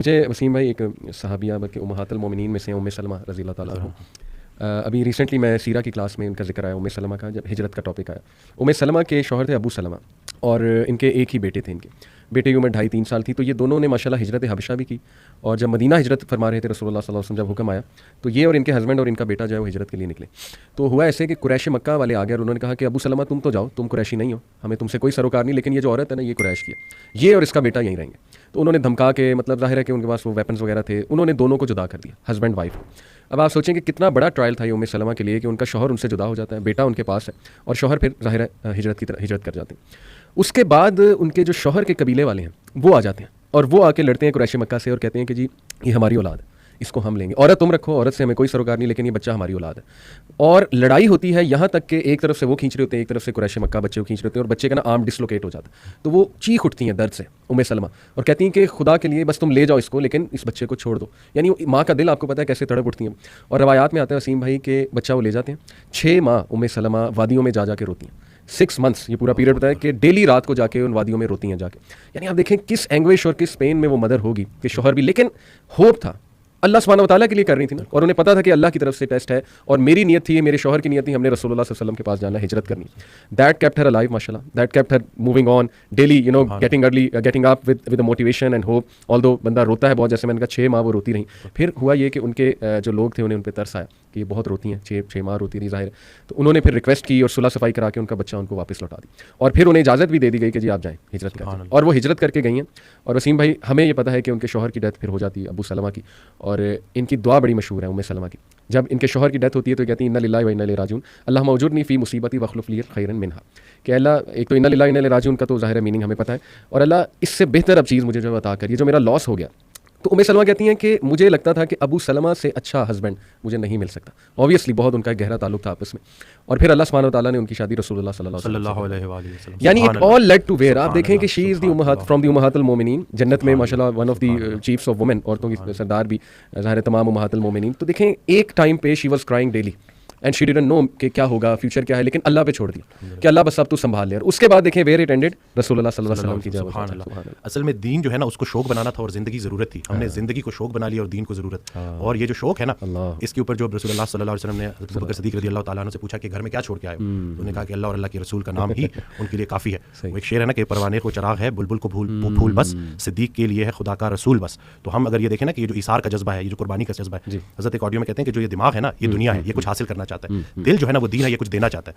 मुझे वसीम भाई एक सहाबिया बल्कि उम्महातुल मोमिनीन में से उम्मे सलमा रज़ी अल्लाह ताला अन्हा। अभी रिसेंटली मैं सीरा की क्लास में इनका जिक्र आया उम्मे सलमा का, जब हिजरत का टॉपिक आया। उम्मे सलमा के शौहर थे अबू सलमा और इनके एक ही बेटे थे। इनके बेटे की उम्र 2.5-3 साल थी। तो ये दोनों ने माशाल्लाह हिजरत हबशा भी की। और जब मदीना हिजरत फरमा रहे थे रसूलुल्लाह सल्लल्लाहु अलैहि वसल्लम, जब हुक्म आया तो ये और इनके हस्बैंड और इनका बेटा जो है वो हिजरत के लिए निकले। तो हुआ ऐसे कि कुरैश मक्का वाले आ गए और उन्होंने कहा कि अबू सलमा तुम तो जाओ, तुम कुरैशी नहीं हो, हमें तुमसे कोई सरोकार नहीं, लेकिन ये जो औरत है ना ये कुरैश की है, ये और इसका बेटा यहीं रहेंगे। तो उन्होंने धमका के, मतलब ज़ाहिर है कि उनके पास वो वेपन्स वगैरह थे, उन्होंने दोनों को जुदा कर दिया, हस्बैंड वाइफ को। अब आप सोचें कि कितना बड़ा ट्रायल था ये उम्मे सलमा के लिए कि उनका शौहर उनसे जुदा हो जाता है, बेटा उनके पास है और शौहर फिर ज़ाहिर है हिजरत की तरह हिजरत कर जाते हैं। उसके बाद उनके जो शौहर के कबीले वाले हैं वो आ जाते हैं और वो आके लड़ते हैं कुरैश मक्का से और कहते हैं कि जी ये हमारी औलाद है, इसको हम लेंगे, औरत तुम रखो, औरत से हमें कोई सरोकार नहीं, लेकिन ये बच्चा हमारी औलाद है। और लड़ाई होती है यहाँ तक कि एक तरफ से वो खींच रहे होते हैं, एक तरफ से कुरैश मक्का बच्चे को खींच रहे होते हैं और बच्चे का ना आर्म डिसलोकेट हो जाता है। तो वो चीख उठती हैं दर्द से उम्मे सलमा और कहती हैं कि खुदा के लिए बस तुम ले जाओ इसको, लेकिन इस बच्चे को छोड़ दो। यानी माँ का दिल आपको पता है कैसे तड़प उठती हैं। और रवायात में आता है वसीम भाई के बच्चा वो ले जाते हैं। 6 माह उम्मे सलमा वादियों में जा के रोती हैं। 6 मंथ्स ये पूरा पीरियड बताया कि डेली रात को जाके उन वादियों में रोती हैं जाके। यानी आप देखें किस एंग्विश और किस पेन में वो मदर होगी कि शौहर भी, लेकिन होप था, अल्लाह सुब्हानहू व तआला के लिए कर रही थी ना, और उन्हें पता था कि अल्लाह की तरफ से टेस्ट है और मेरी नीयत थी, मेरे शौहर की नीयत थी, हमने रसूलुल्लाह सल्लल्लाहु अलैहि वसल्लम के पास जाना, हिजरत करनी। दैट केप्ट हर अलाइव माशाल्लाह, that kept her moving on daily, you know, getting up with motivation and hope. Although बंदा रोता है बहुत, जैसे मैंने कहा 6 माह वो रोती रही। फिर हुआ ये कि उनके जो लोग थे उन्हें उन पर तरस आया कि ये बहुत रोती हैं, 6 माह रोती रही ज़ाहिर। तो उन्होंने फिर रिक्वेस्ट की और सुलह सफाई करा के उनका बच्चा उनको वापस लौटा दी और फिर उन्हें इजाज़त भी दे दी गई कि जी आप जाएँ हिजरत करें। और वो हिजरत करके गई हैं। और वसीम भाई हमें ये पता है कि उनके शौहर की डेथ फिर हो जाती है अबू सलमा की, और इनकी दुआ बड़ी मशहूर है उम्मे सलमा की। जब इनके शौहर की डेथ होती है तो कहती हैं इन्ना लिल्लाहि व इन्ना इलैहि राजिऊन, अल्लाहुम्मा उजुरनी फ़ी मुसीबती वख़्लुफ़ ली खैरन मिनहा। कि अल्लाह, एक तो इन्ना लिल्लाहि व इन्ना इलैहि राजिऊन का तो ज़ाहिर है मीनिंग हमें पता है, और अल्लाह इससे बेहतर अब चीज़ मुझे जो अता करिए, जो मेरा लॉस हो गया। तो उम्मे सलमा कहती हैं कि मुझे लगता था कि अबू सलमा से अच्छा हस्बैंड मुझे नहीं मिल सकता। ऑब्वियसली बहुत उनका गहरा ताल्लुक था आपस में, और फिर अल्लाह सुब्हानहू व तआला ने उनकी शादी रसूलुल्लाह सल्लल्लाहु अलैहि वसल्लम, यानी it all led to where. आप देखें कि शी इज़ द उम्महात फ्रॉम द उम्महातुल मोमिनीन, जन्नत में माशाल्लाह one of the chiefs of women, औरतों की सरदार भी ज़ाहिर तमाम उम्महातुल मोमिनीन। तो देखें एक टाइम पे she was crying daily and she didn't know कि क्या होगा, फ्यूचर क्या है, लेकिन अल्लाह पे छोड़ दिया कि अल्लाह बस अब तू संभाल ले। और उसके बाद देखें वेयर इट एंडेड, रसूलुल्लाह सल्लल्लाहु अलैहि वसल्लम की जब असल में दीन जो है ना उसको शौक बनाना था और जिंदगी ज़रूरत थी। हमने जिंदगी को शौक बना लिया और दीन को ज़रूरत। और ये जो शौक है ना, इसके ऊपर जो रसूलुल्लाह सल्लल्लाहु अलैहि वसल्लम ने हज़रत अबू बकर सिद्दीक़ रज़ी अल्लाह तआला अन्हु से पूछा कि घर में क्या छोड़ के आए हो, तो उन्होंने कहा कि अल्लाह और अल्लाह के रसूल का नाम ही उनके लिए काफ़ी है। वो एक शेर है ना कि परवाने को चराग है, बुलबुल को फूल बस, सिद्दीक़ के लिए है खुदा का रसूल बस। तो हम अगर ये देखें ना कि ये जो इसार का जज्बा है, ये जो कुर्बानी का जज्बा है, हज़रत एक ऑडियो में कहते हैं कि जो ये दिमाग है ना ये दुनिया है, ये कुछ हासिल करना चाहता है, दिल जो है ना वो दीन है, ये कुछ देना चाहता है।